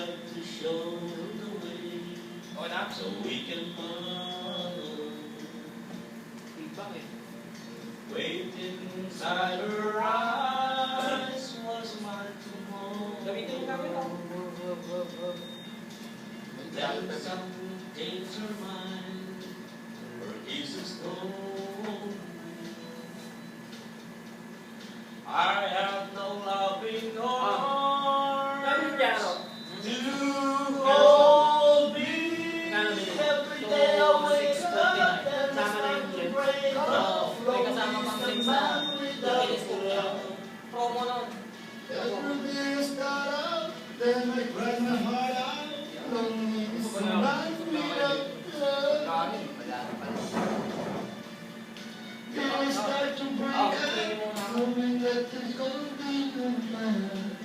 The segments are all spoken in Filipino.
like to show the way. Okay na? So we can follow. Ibang eh. Waiting inside her eyes was my tomorrow. Gamitin mo kami ito. Then something changed her mind. Her kisses gone. I have no loving arms to hold me. Every day I wake up and start to break up. Promo nun. Every day I start out, then I cry my heart out. Lonely is the life without love. Then I start to break up, knowing that there's gonna be no love.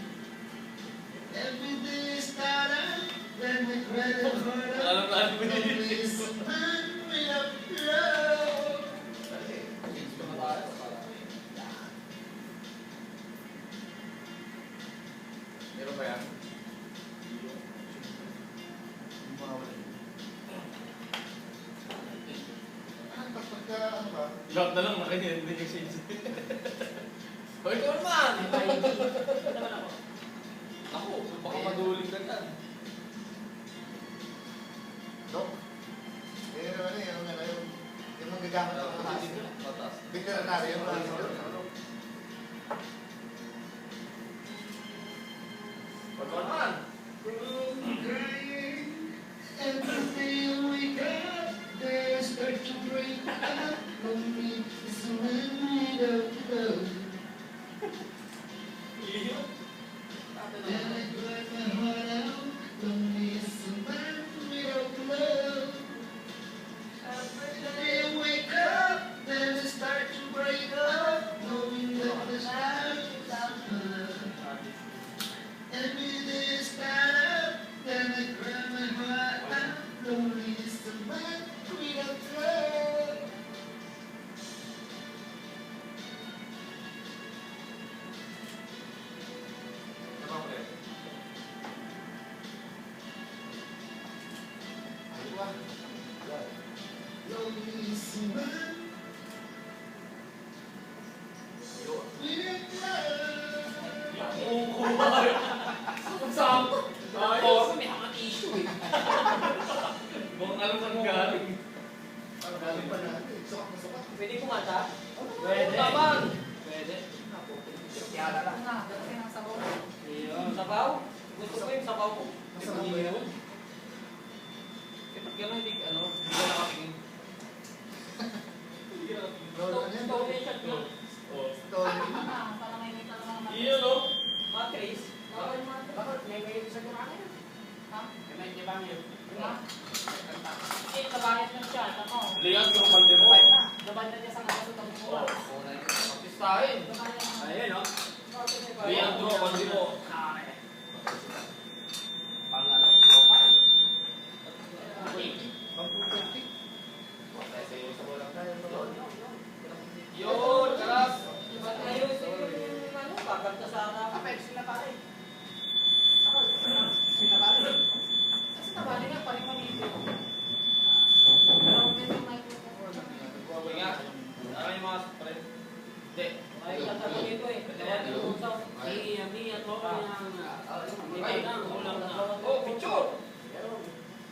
Every day I start out, then I cry my heart out. Lonely is the life without love. Meron ba yan? Lahat na lang makinig yung shades. O ikaw naman! Ako, baka maduling ka yan. Dok, yung magagamit ng mga Patas. veterinary, yung Ikaw naman! every day I wake up, then I start to break up. Lonely is the man without love. Then I cry my heart out. Lonely is the man without love. Every day I wake up, then I start to break up. Knowing that there's life without love. Every day I start up, then I cry my heart out. Lonely is the man without love. Ano ba? Lonely is the man without love. Sakto! Ayos! May hangat issue eh. Bang alam saan galing. Galing pa natin. Sukat na sukat. Pwede kumanta? Pwede. Taban! Pwede. Yala lang. Sabaw? Gusto ko yung sabaw ko. Masarap ba yun? Ba't gano'n hindi ka nakatingin? Roll na yan. Tony shot mo. Tony. Iyon o. Mga Chris. Bakit? May sa kurang yun? Ha? May bang yun? Eh, kabahit na siya. Ako. Liyan yung pande mo. Gabay na niya sa nakasutang ko. Pistahin. Ayan o. Liyan yung pande mo. Pangalan. Pang-pupertik. Yun, karas. Ba't ngayon yung ano, kakanta sa akin? Apex, sinabali. Ako, sinabali. Kasi nabali nga, paling manito. Pero medyo microphone. Uy nga. Ano yung mga pre? Hindi. Ay, tatalo dito eh. Kaya yung usap. Mia, to Ay, ulang na. oh, picture.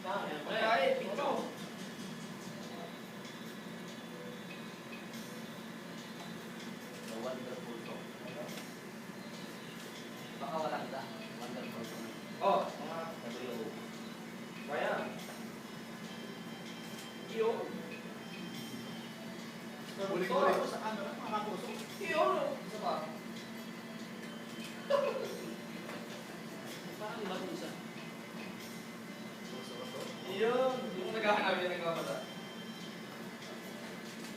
Kaya picture. Wonderful song. Baka walang ita. Wonderful song. Oh, mga W. kaya. Iyo. Uling-uling ko sa camera, mga puso. Iyo. Isa pa. Parang iba kung isa. Iyon. Yung naghahanap yung nagkakata.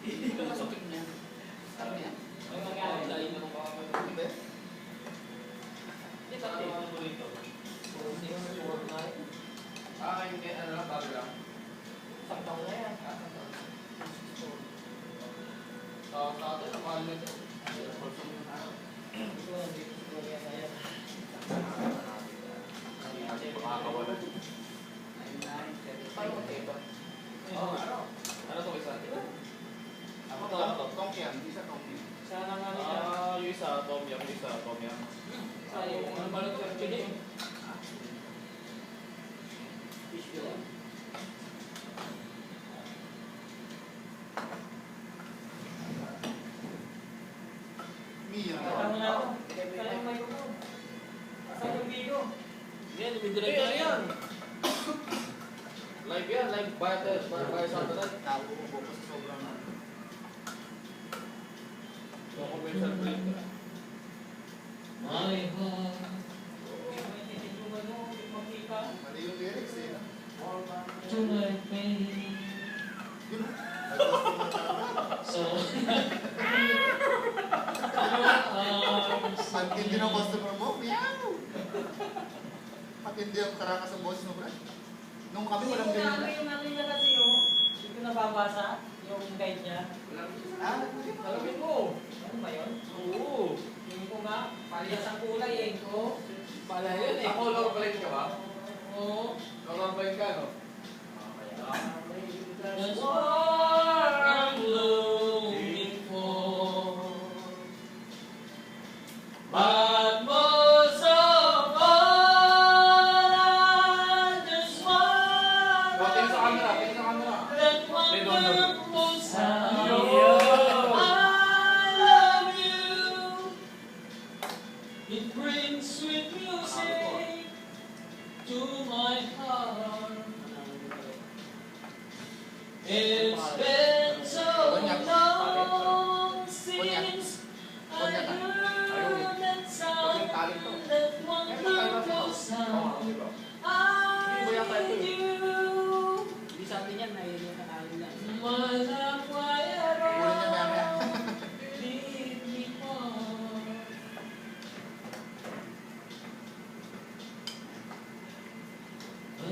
Hindi ka masukit niya. Ano yan? May mangyari dahil na mga Hindi. Ito ang mga burrito. 4649. Hindi. Ano lang, bago lang. Saktaw na yan. Sa atin, ang mahal nito. Ito ang dito siguro yan na yan. Hindi natin makakaw Ano to isa? Ako Ito, to, Tong yan, isa Tong yan. Sana nga nila. Yung isa, tom yum, yung isa, tom yum. Sayang, ano ba lang sa chili? Fish yun. Mia. Kasama na ako. Sayang may kuko. Kasama yung video. Yan, dumidiretso na yan. Live yan, live bayad sa internet. Nauubo ko sa sobrang na. Commercial break. My heart May titiguman mo, magkita. Mali yung lyrics eh. to my pain. Yun. So, Matindi ng customer mo, meow! Matindi ang karaka sa boss mo, bro. Nung kami walang Yung ano ganyan. yung ano niya kasi yung hindi ko nababasa, yung guide niya. Ah, Alamin mo. Ano ba yun? Oo. Yung ko nga, paliyas ang kulay eh. Ko. Pala yan eh. Colorblind ka ba? Oo. Colorblind ka, no? that's what I'm looking for. But most of all, I just want Tingin sa camera, tingin sa camera. that Don't. wonderful sound. Yo! I love you. It brings sweet music to my heart. It's been so long since I heard that sound, that wonderful sound. I need you, Hindi sa atin yan, naiinig na tayo lang. my love, why Kunin niya maya. leave me on. I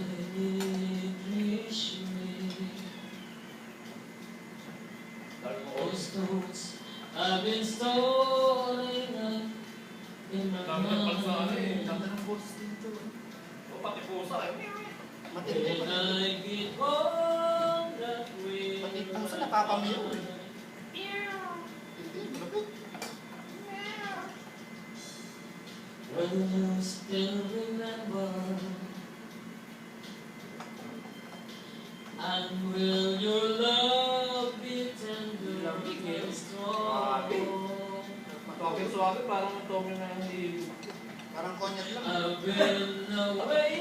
wish those notes I've been storing up in my Dami ng pagsa, ano eh. mind. Ganda ng boss dito. O, pati pusa eh. Matindi. When I get home that way. Pati pusa nakapamiyaw eh. Hindi, malapit. Will you still remember? And will your love be tender and strong? Suwag-suwag, parang ang tomo na hindi... Parang konyat lang. I've been away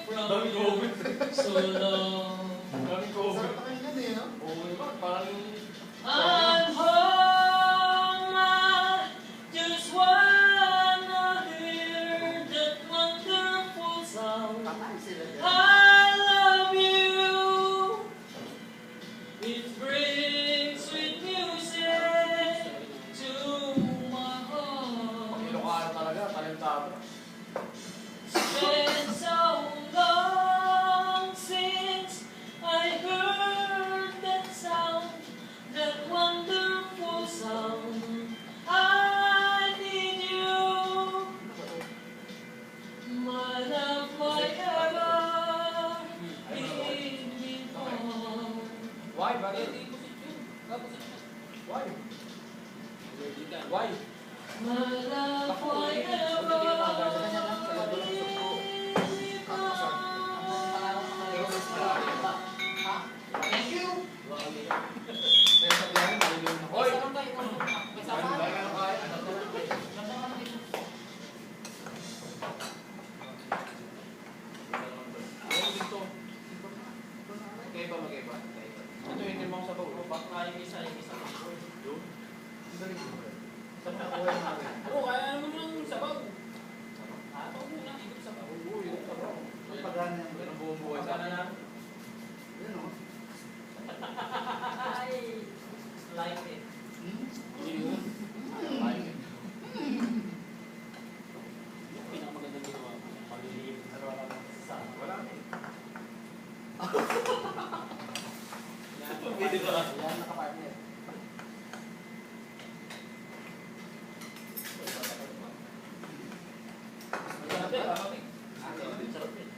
from Dami you COVID. so long. Daming COVID. Sarap pakinggan eh, no? Oo naman, parang yung... I'm home. I just wanna hear that wonderful sound. Patay sila dyan. I love you. It brings sweet music to my Pag heart. Ilocano talaga, talentado. It's been so long since I heard that sound, that wonderful sound. I need you, my love, forever. Leave me on. Why? Bakit? Why? Why? My love, forever. Leave me on. Thank you! Kaya sa biyahe, maliliw na. Hoy! Saan tayo? May sama? Dahil ano kaya? Ayun dito. Magkaiba, magkaiba. Ito yung timang sa bawlo. Baka yung isa, yung isa. Yun. Ang galing mo. Sa pagkakuhay natin. Oo, kaya naman yung sabaw. Ah, ito muna, ikot sabaw. Oo, yun sa bawlo. Ang pagana yan. Yan ang buong buhay sa Baka na akin. lang. Yan, no? Ay, like it. Hmm? Like it. Yung pinakamagandang ginawa ko. Pag-ilim. Sa Wala na eh. Yan, yan, nakapartner. Sarap din, sarap din. Sarap din.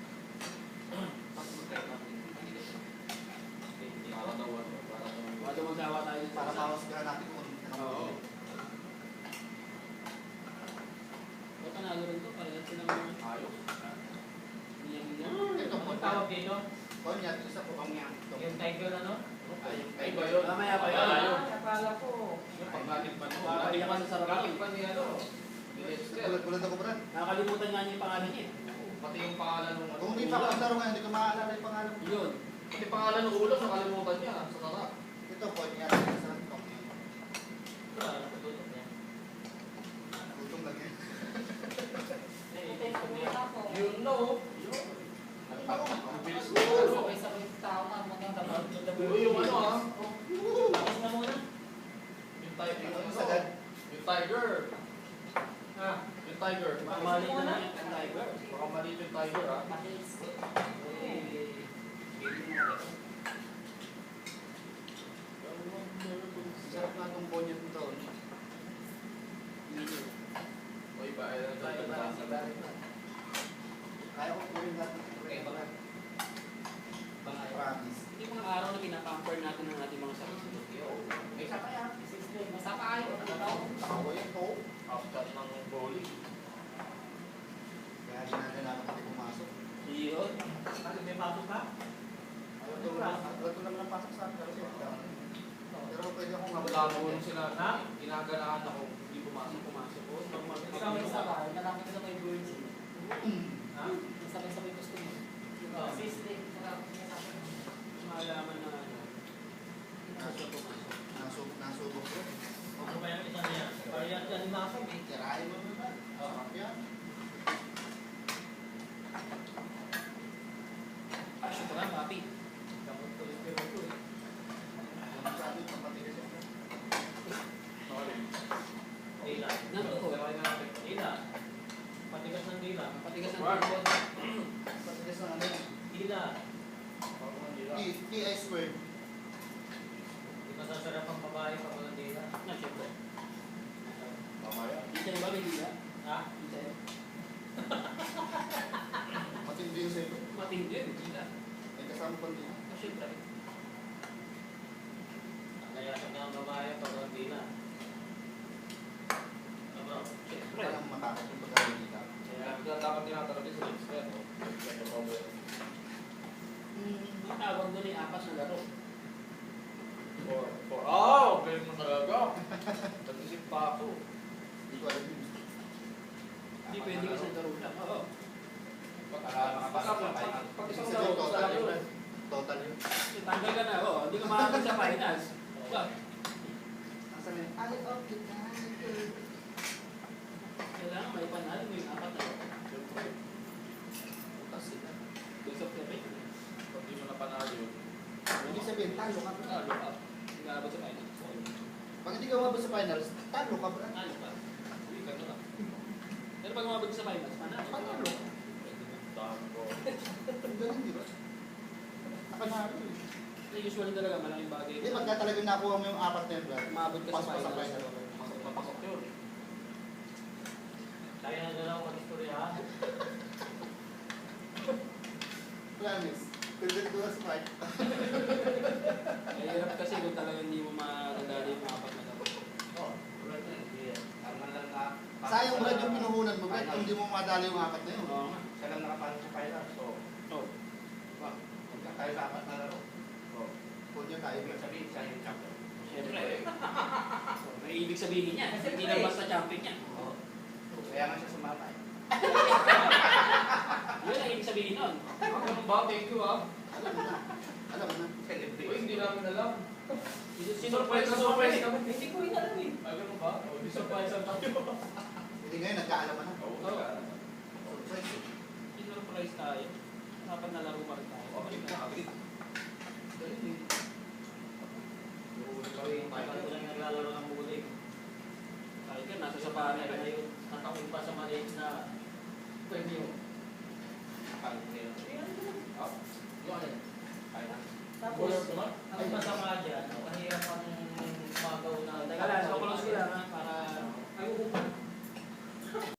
dito? Konyat, isa po. Yung tiger ano? Ay ba yun? Mamaya pa yun. Akala ko. Yung pagbatikpan mo. Nakakalimutan sa sarap. Batikpan niya ano. Gulat ako, Brad. Nakakalimutan nga niya yung pangalan niya. Pati yung pangalan ng Kung hindi pa ako naglaro ngayon, hindi ko maaalala yung pangalan mo. Yun. Pati pangalan ng ulo, nakalimutan niya. Sa tara. Ito, Konyat. Isa lang ito. Wala, nakatutok niya. Gutom lang yan. You know. Ang bilis ko. Sabay-sabay tao na maganda. Uy, yung ano ah. Tapos na muna. Yung tiger. Sagad. Yung tiger. Ha? Yung tiger. Baka mali na lang. Ang tiger. Baka maliit yung tiger ah. Matilis. Sarap na itong Konyat nito. Uy, ba? Kaya ko po yung lahat. Okay, baka. Promise. Yung mga araw na pinapamper natin ng ating mga sarili. May isa pa yan. Isa pa ayaw. Ako yan to. After ng bowling. Kaya ginaganapan natin pumasok. Yun. Bakit may pasok ka? Ayaw ko naman ang pasok sa akin. Pero pwede akong Labo nung sila. Ha? Ginaganaan ako. Hindi pumasok. Ikaw may isa pa. Nalapit ka kay Birds. Ha? Sabay-sabay gusto mo. Assist din. Malaman na ano. Nasa pumasok. Nasubok ko. Ano ba yung isa niya? Parehas yan ni Masok eh. Tirahin mo naman. Sarap yan. Ito lang, papi. Kapag tuloy-tuloy ko eh. Sabi ko kapatid siya. Dila. Dila. Patigas ng dila. Patigas ng Right. tubod. Kapatid sa ano yan. Dila. T.I. squared. Di masasarap ang babae pag walang dila. Na, syempre. Tama yan. Di sa'yo ba may dila? Ha? Di sa'yo? Matindi yung sa'yo. Matindi yun, dila. May kasama pa din. Na, syempre. Nayasan nga ang babae pag walang dila. Ano? Syempre. Parang matakot yung pagkawin dito. Kaya dapat tinatanong sa lips ka, no? Ang tawag doon ay apas na laro. Galing mo talaga. Nag-isip pa ako. Hindi ko alam yun. Hindi pwede ka sa laro lang. Oo. Pag Ibig isang sabihin, laro, total sa yun. laro. Total yun. Tanggal ka na, oo. Hindi ka makakit sa finals. Wag. Nasa may, I love the night. Kailangan may panalo mo yung apat na laro. Siyempre. Bukas sila. Gusto ko na Pag di mo napanalo yun. Ibig sabihin, talo ka. Talo ka. Hindi ka abot sa finals. Pag hindi ka umabot sa finals, talo ka ba? Talo ka. Hindi ka na. Pero pag umabot ka sa finals, panalo. Panalo. Dami ko. Ang galing, di ba? Nakanalo eh. Kasi usually talaga malaking bagay. Hindi, pagka talagang nakuha mo yung apat na yun, Brad, Umabot ka pasok sa ka sa finals. final. Pasok na pasok yun. Kaya na dalaw mag-istorya ha? Promise. Pwede ko sa fight. Mahirap kasi kung talaga hindi mo matandali yung apat na laro. Sayang Brad yung pinuhunan mo, Brad, kung hindi mo madali yung apat na yun. Oo nga. Siya lang nakapalo sa finals. So, Oo. magka tayo sa apat na laro. So, Kung niya tayo, ibig sabihin siya yung champion. Siyempre. May ibig sabihin niya. Hindi lang basta champion niya. Kaya nga siya sumama eh. Yun ang ibig sabihin nun. Ganun ba? Thank you ah. alam mo na. Alam mo na. Celebrate. Uy, hindi namin alam. Sinurprise kami. Hindi ko inalam eh. Ganun ba? O, di surprise ang tayo. Hindi ngayon, nagkaalaman na. Oo. Surprise eh. Sinurprise tayo. Apat na laro pa rin tayo. Okay na, agreed. Galing eh. Tagal ko lang naglalaro ng bulig. Tiger, nasa sapahan na Kaya yun. yun, natakin pa sa maliit na preview. Akala ko nila. Ah, Kaya na. Tapos, Bowler naman?